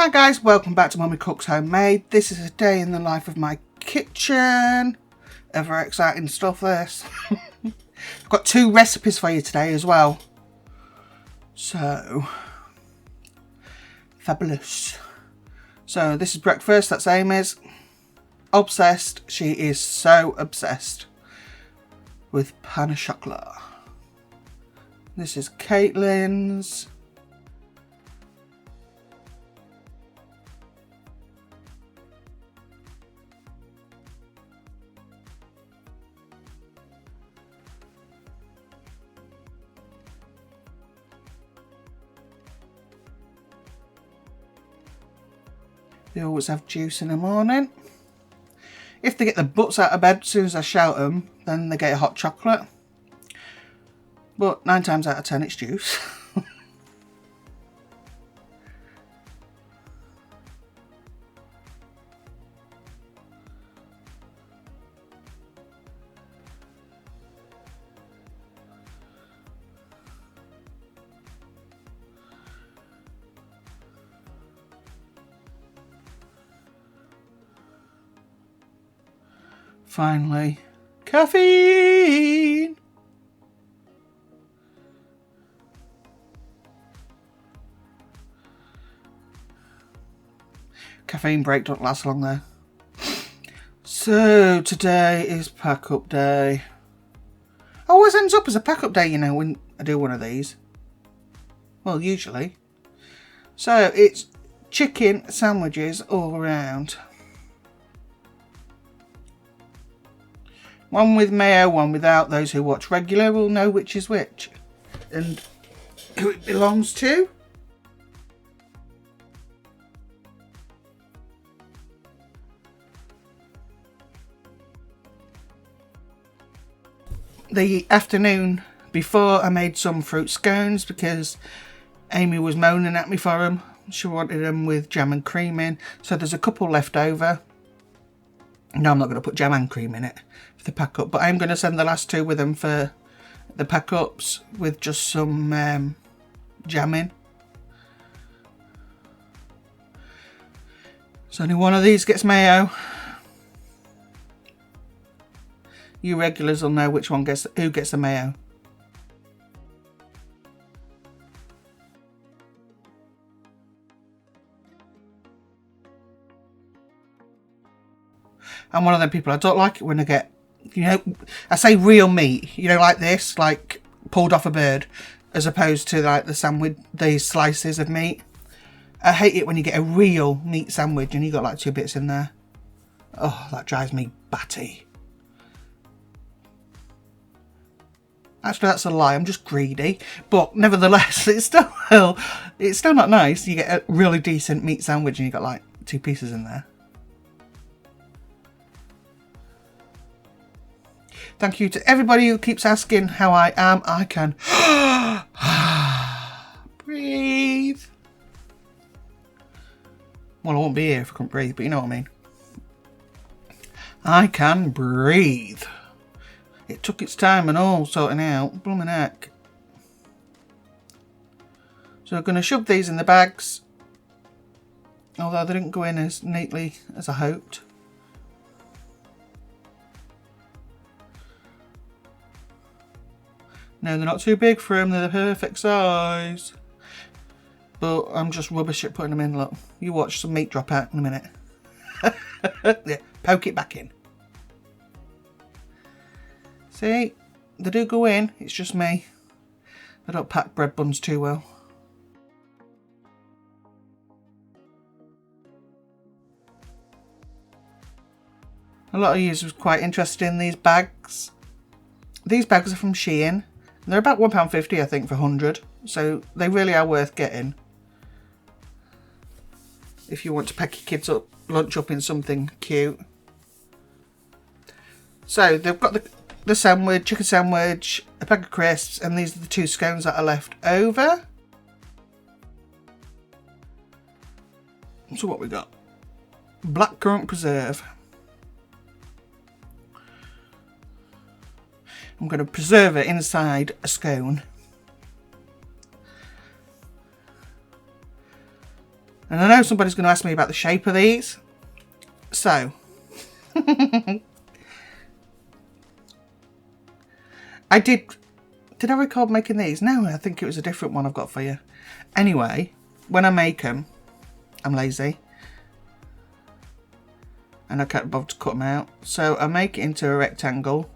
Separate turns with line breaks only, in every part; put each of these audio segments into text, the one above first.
Hi guys, welcome back to Mummy Cooks Homemade. This is a day in the life of my kitchen. Ever exciting stuff this. I've got 2 recipes for you today as well. So, fabulous. So this is breakfast, that's Amy's. Obsessed, she is so obsessed with pain au chocolat. This is Caitlin's. They always have juice in the morning. If they get the butts out of bed as soon as I shout them, then they get a hot chocolate. But 9 times out of 10 it's juice. Finally, caffeine! Caffeine break don't last long though. So today is pack up day. Always ends up as a pack up day, you know, when I do one of these. Well, usually. So it's chicken sandwiches all around. One with mayo, one without. Those who watch regular will know which is which and who it belongs to. The afternoon before I made some fruit scones because Amy was moaning at me for them. She wanted them with jam and cream in. So there's a couple left over. No, I'm not going to put jam and cream in it for the pack up, but I'm going to send the last 2 with them for the pack ups with just some jam in. So only one of these gets mayo. You regulars will know which one gets who gets the mayo. I'm one of them people, I don't like it when I get, you know, I say real meat, you know, like this, like pulled off a bird, as opposed to like the sandwich, these slices of meat. I hate it when you get a real meat sandwich and you got like 2 bits in there. Oh, that drives me batty. Actually, that's a lie, I'm just greedy. But nevertheless, it's still not nice. You get a really decent meat sandwich and you got like 2 pieces in there. Thank you to everybody who keeps asking how I am. I can breathe. Well, I won't be here if I couldn't breathe, but you know what I mean. I can breathe. It took its time and all sorting out. Blooming heck. So I'm going to shove these in the bags. Although they didn't go in as neatly as I hoped. No, they're not too big for them, they're the perfect size. But I'm just rubbish at putting them in, look. You watch some meat drop out in a minute. Yeah, poke it back in. See, they do go in, it's just me. I don't pack bread buns too well. A lot of you was quite interested in these bags. These bags are from Shein. They're about £1.50 I think for 100, so they really are worth getting if you want to pack your kids up lunch up in something cute. So they've got the sandwich, chicken sandwich, a pack of crisps, and these are the 2 scones that are left over. So what we got? Blackcurrant preserve. I'm going to preserve it inside a scone. And I know somebody's going to ask me about the shape of these. So, did I record making these? No, I think it was a different one I've got for you. Anyway, when I make them, I'm lazy. And I can't bother to cut them out. So I make it into a rectangle.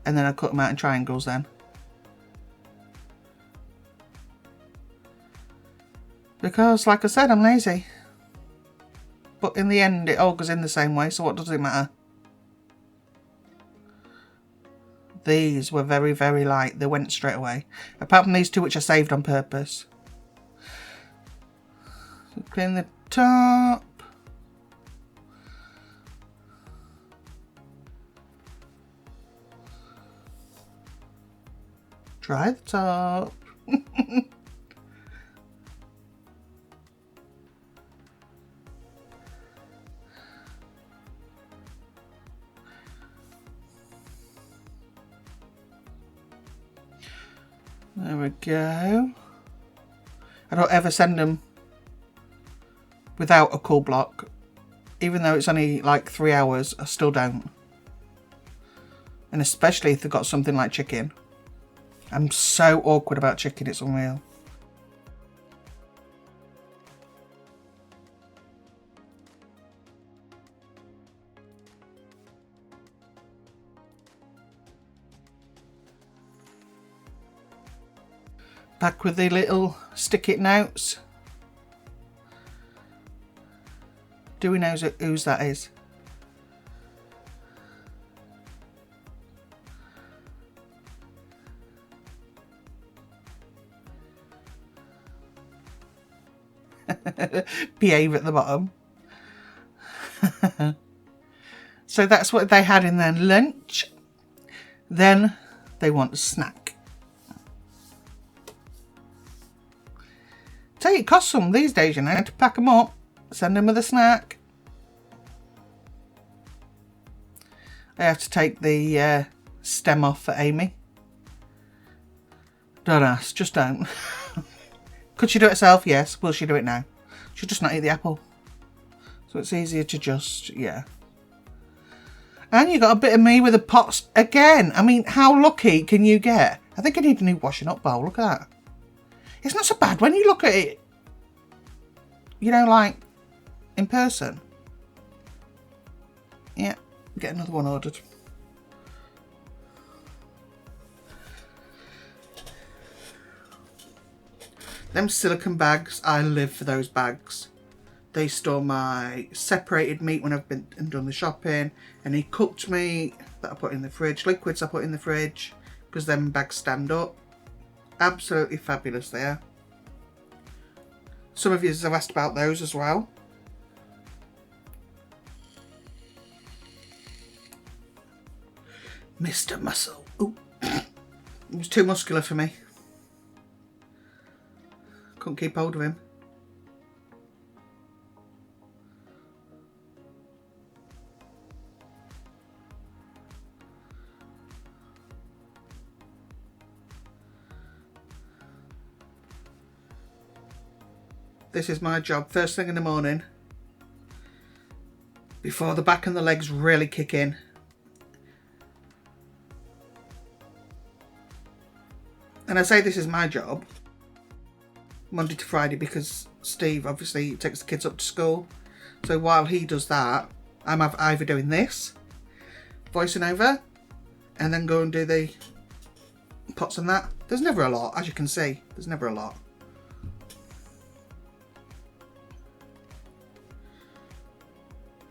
And then I cut them out in triangles then. Because, like I said, I'm lazy. But in the end, it all goes in the same way, so what does it matter? These were very, very light. They went straight away. Apart from these two, which I saved on purpose. Clean the top. Dry the top. There we go. I don't ever send them without a cool block. Even though it's only like 3 hours, I still don't. And especially if they've got something like chicken. I'm so awkward about chicken, it's unreal. Back with the little stick-it notes. Do we know whose that is? Behave at the bottom. So that's what they had in their lunch. Then they want a snack. Tell you, it costs some these days, you know, to pack them up, send them with a snack. I have to take the stem off for Amy. Don't ask, just don't. Could she do it herself? Yes. Will she do it now? She'll just not eat the apple. So it's easier to just, yeah. And you got a bit of me with the pots again. I mean, how lucky can you get? I think I need a new washing up bowl. Look at that. It's not so bad when you look at it, you know, like in person. Yeah, get another one ordered. Them silicone bags, I live for those bags. They store my separated meat when I've been and done the shopping. Any cooked meat that I put in the fridge, liquids I put in the fridge, because them bags stand up. Absolutely fabulous there. Some of you have asked about those as well. Mr. Muscle. Ooh. It was too muscular for me. Couldn't keep hold of him. This is my job first thing in the morning, before the back and the legs really kick in. And I say this is my job Monday to Friday because Steve obviously takes the kids up to school. So while he does that, I'm either doing this, voicing over, and then go and do the pots and that. There's never a lot, as you can see. There's never a lot.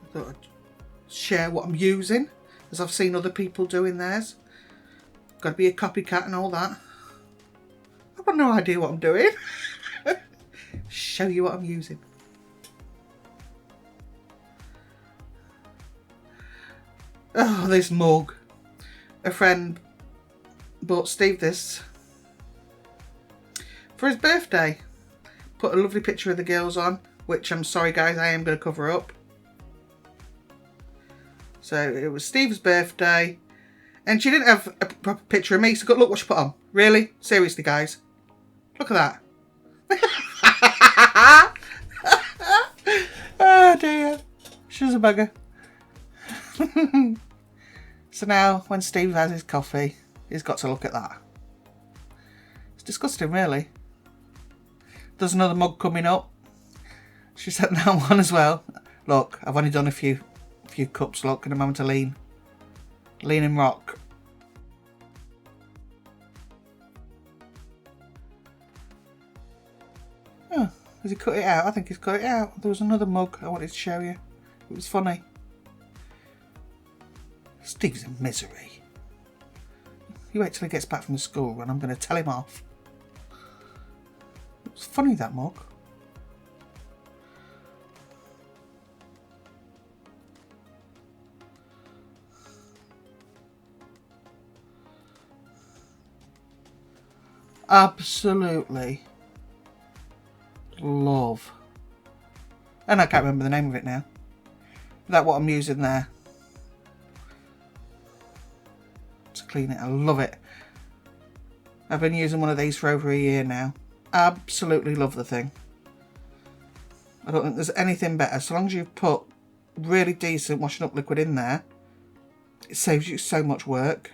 I thought I'd share what I'm using, as I've seen other people doing theirs. Got to be a copycat and all that. I've got no idea what I'm doing. Show you what I'm using. Oh, this mug. A friend bought Steve this for his birthday. Put a lovely picture of the girls on, which I'm sorry guys, I am going to cover up. So it was Steve's birthday, and she didn't have a proper picture of me, so look what she put on. Really? Seriously guys? Look at that. dear. She's a bugger. So now, when Steve has his coffee, he's got to look at that. It's disgusting, really. There's another mug coming up. She sent that one as well. Look, I've only done a few cups, look, and I'm having to lean and rock. Oh, has he cut it out? I think he's cut it out. There was another mug I wanted to show you. It was funny. Steve's in misery. You wait till he gets back from the school and I'm going to tell him off. It was funny, that mug. Absolutely love. And I can't remember the name of it now. That's what I'm using there to clean it. I love it. I've been using one of these for over a year now. Absolutely love the thing. I don't think there's anything better. So long as you've put really decent washing up liquid in there, it saves you so much work.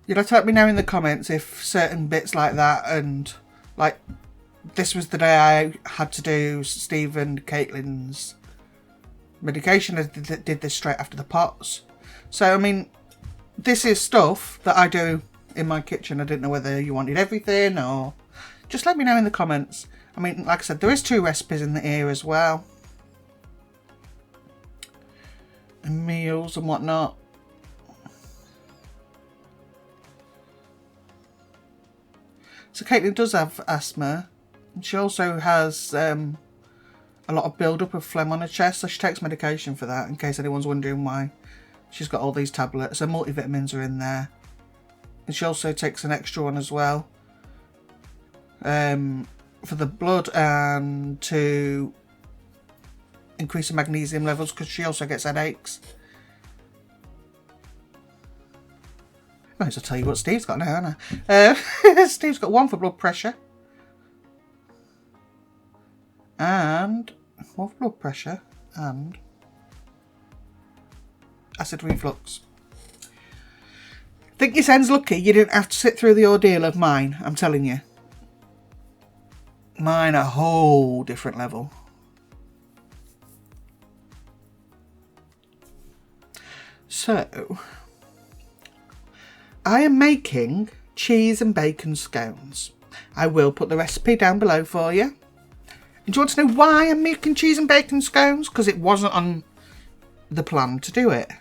You'll have to let me know in the comments if certain bits like that, and like this was the day I had to do Steve and Caitlin's medication. I did this straight after the pots. So, I mean, this is stuff that I do in my kitchen. I didn't know whether you wanted everything or... Just let me know in the comments. I mean, like I said, there is 2 recipes in here as well. And meals and whatnot. So Caitlin does have asthma, and she also has a lot of build-up of phlegm on her chest, so she takes medication for that, in case anyone's wondering why she's got all these tablets. Her multivitamins are in there, and she also takes an extra one as well for the blood and to increase the magnesium levels, because she also gets headaches. Might as well tell you what Steve's got now, haven't I? Steve's got one for blood pressure. And one for blood pressure and acid reflux. Think your son's lucky you didn't have to sit through the ordeal of mine, I'm telling you. Mine a whole different level. So... I am making cheese and bacon scones. I will put the recipe down below for you. And do you want to know why I'm making cheese and bacon scones? Because it wasn't on the plan to do it.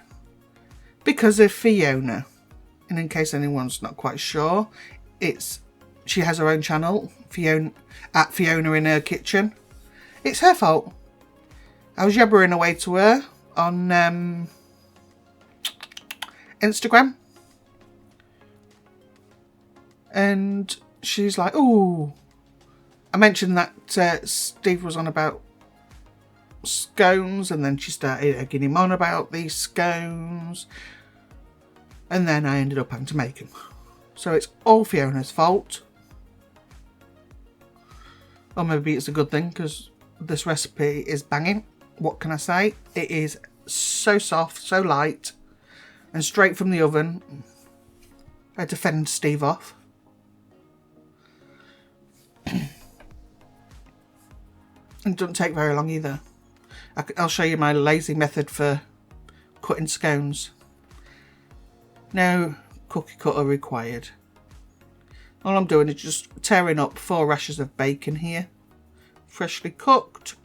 Because of Fiona. And in case anyone's not quite sure, she has her own channel, Fiona in her kitchen. It's her fault. I was yabbering away to her on Instagram. And she's like, oh, I mentioned that Steve was on about scones, and then she started egging him on about these scones. And then I ended up having to make them. So it's all Fiona's fault. Or maybe it's a good thing, because this recipe is banging. What can I say? It is so soft, so light, and straight from the oven. I had to fend Steve off. It doesn't take very long either. I'll show you my lazy method for cutting scones. No cookie cutter required. All I'm doing is just tearing up 4 rashers of bacon here, freshly cooked.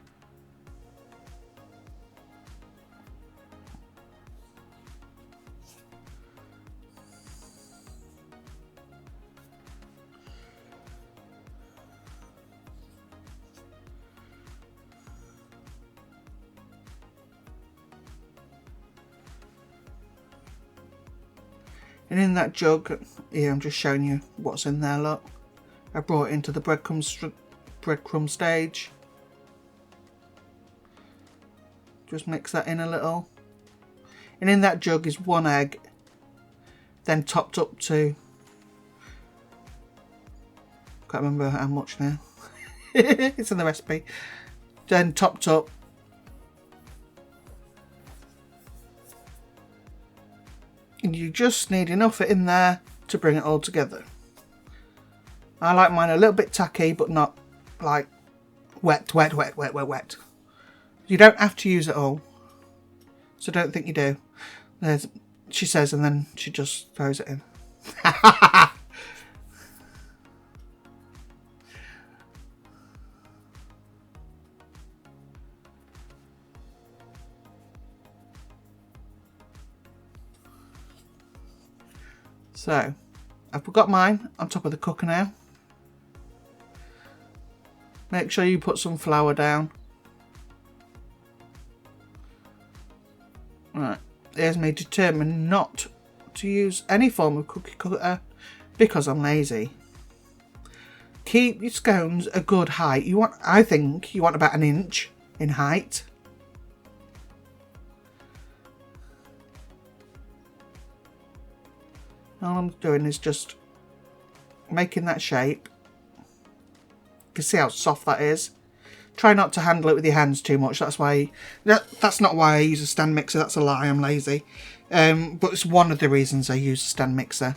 And in that jug, here I'm just showing you what's in there, look. I brought it into the breadcrumbs breadcrumb stage. Just mix that in a little. And in that jug is 1 egg, then topped up to, can't remember how much now. It's in the recipe. Then topped up and you just need enough in there to bring it all together. I like mine a little bit tacky, but not like wet. You don't have to use it all, so don't think you do. She says, and then she just throws it in. So, I've got mine on top of the cooker now. Make sure you put some flour down. Right, here's me determined not to use any form of cookie cutter because I'm lazy. Keep your scones a good height. I think you want about 1 inch in height. All I'm doing is just making that shape. You can see how soft that is. Try not to handle it with your hands too much. That's not why I use a stand mixer. That's a lie. I'm lazy. But it's one of the reasons I use a stand mixer.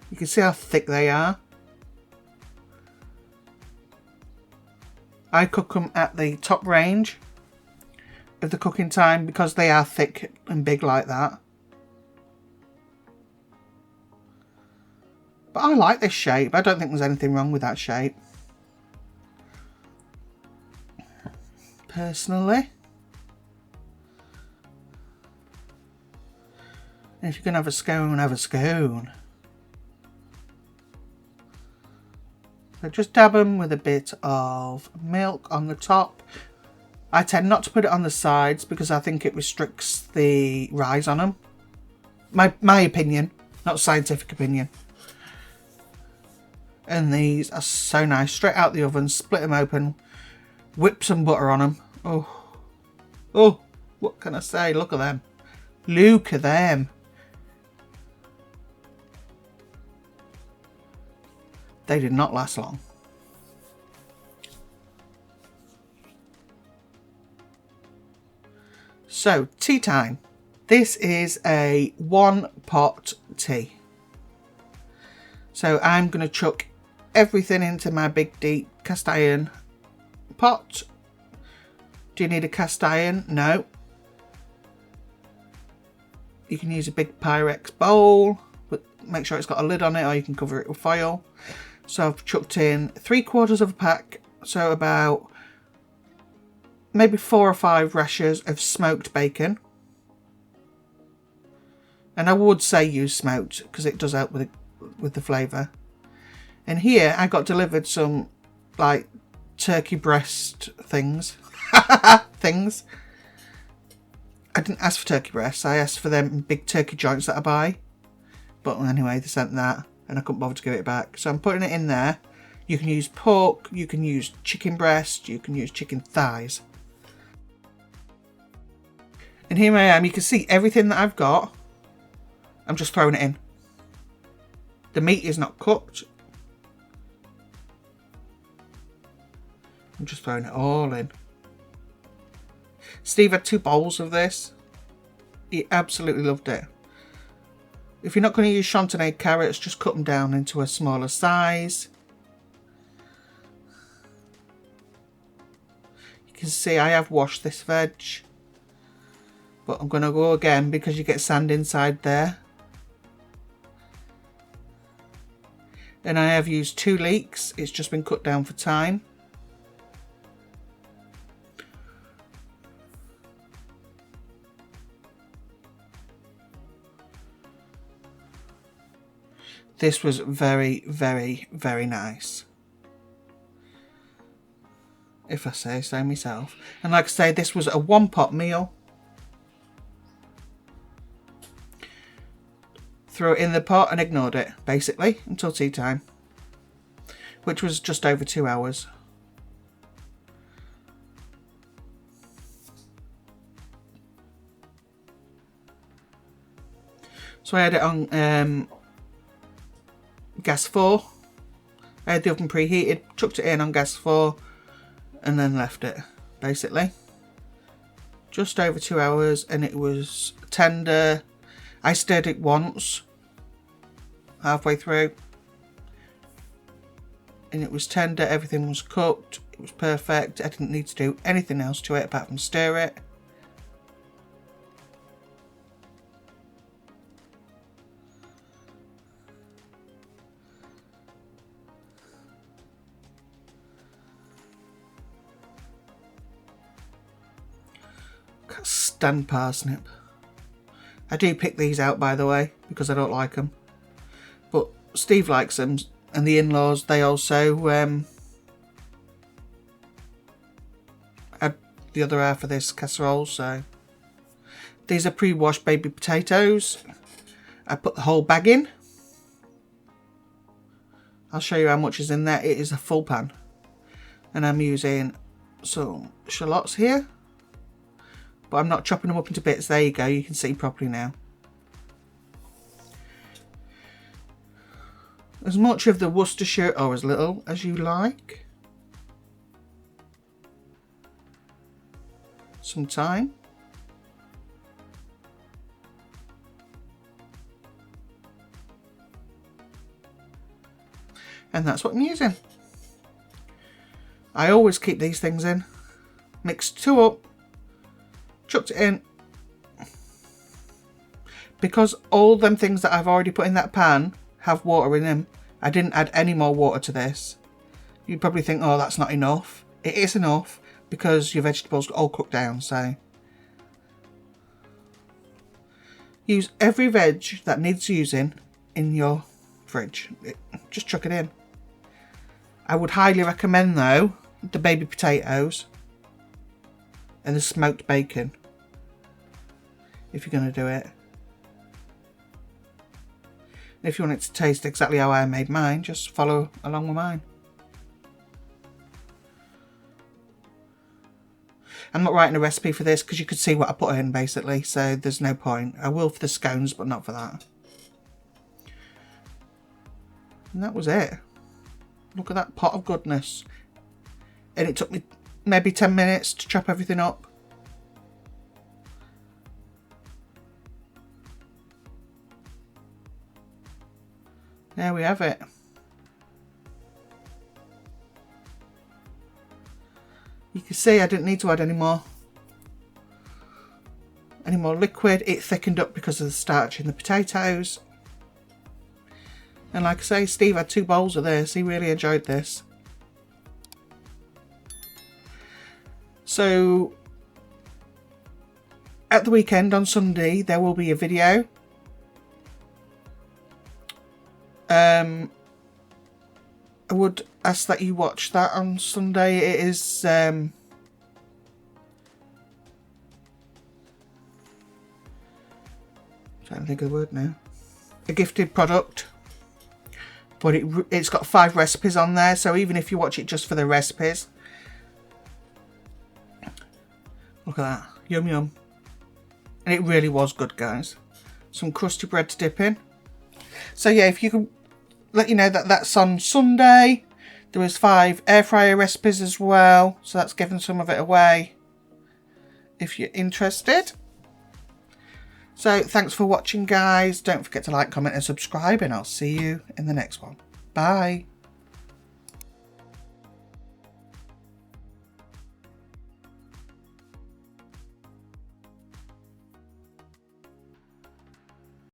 You can see how thick they are. I cook them at the top range of the cooking time because they are thick and big like that. But I like this shape. I don't think there's anything wrong with that shape. Personally. And if you're going to have a scone, have a scone. So just dab them with a bit of milk on the top. I tend not to put it on the sides because I think it restricts the rise on them. My opinion, not scientific opinion. And these are so nice. Straight out the oven, split them open, whip some butter on them. Oh, what can I say? Look at them. Look at them. They did not last long. So, tea time. This is a 1-pot tea. So I'm going to chuck everything into my big deep cast iron pot. Do you need a cast iron? No. You can use a big Pyrex bowl, but make sure it's got a lid on it, or you can cover it with foil. So I've chucked in 3/4 of a pack, so about maybe 4 or 5 rashers of smoked bacon. And I would say use smoked because it does help with the flavour. And here I got delivered some like turkey breast things. things. I didn't ask for turkey breasts, I asked for them big turkey joints that I buy. But anyway, they sent that and I couldn't bother to give it back. So I'm putting it in there. You can use pork, you can use chicken breast, you can use chicken thighs. And here I am, you can see everything that I've got. I'm just throwing it in. The meat is not cooked. I'm just throwing it all in. Steve had 2 bowls of this. He absolutely loved it. If you're not going to use chantenay carrots, just cut them down into a smaller size. You can see I have washed this veg. But I'm going to go again because you get sand inside there. And I have used 2 leeks. It's just been cut down for time. This was very, very, very nice. If I say so myself. And like I say, this was a 1-pot meal. threw it in the pot and ignored it, basically, until tea time, which was just over 2 hours. So I had it on gas 4. I had the oven preheated, chucked it in on gas 4, and then left it, basically. Just over 2 hours, and it was tender. I stirred it once, halfway through, and it was tender. Everything was cooked. It was perfect. I didn't need to do anything else to it apart from stir it. Can't stand parsnip. I do pick these out, by the way, because I don't like them. But Steve likes them, and the in-laws, they also add the other half of this casserole. So these are pre-washed baby potatoes. I put the whole bag in. I'll show you how much is in there. It is a full pan. And I'm using some shallots here. But I'm not chopping them up into bits. There you go, you can see properly now. As much of the Worcestershire or as little as you like. Some thyme. And that's what I'm using. I always keep these things in. Mixed 2 up. Chucked it in. Because all them things that I've already put in that pan have water in them, I didn't add any more water to this. You'd probably think, oh, that's not enough. It is enough because your vegetables all cooked down. So use every veg that needs using in your fridge. Just chuck it in. I would highly recommend, though, the baby potatoes and the smoked bacon if you're going to do it. If you want it to taste exactly how I made mine, just follow along with mine. I'm not writing a recipe for this because you could see what I put in, basically, so there's no point. I will for the scones, but not for that. And that was it. Look at that pot of goodness. And it took me maybe 10 minutes to chop everything up. There we have it. You can see I didn't need to add any more liquid. It thickened up because of the starch in the potatoes. And like I say, Steve had 2 bowls of this. He really enjoyed this. So at the weekend on Sunday there will be a video. I would ask that you watch that on Sunday. It is trying to think of the word now. A gifted product, but it's got 5 recipes on there, so even if you watch it just for the recipes, look at that, yum yum. And it really was good, guys. Some crusty bread to dip in. So yeah, if you can let you know that that's on Sunday. There was 5 air fryer recipes as well, so that's giving some of it away if you're interested. So thanks for watching, guys. Don't forget to like, comment and subscribe, and I'll see you in the next one. Bye.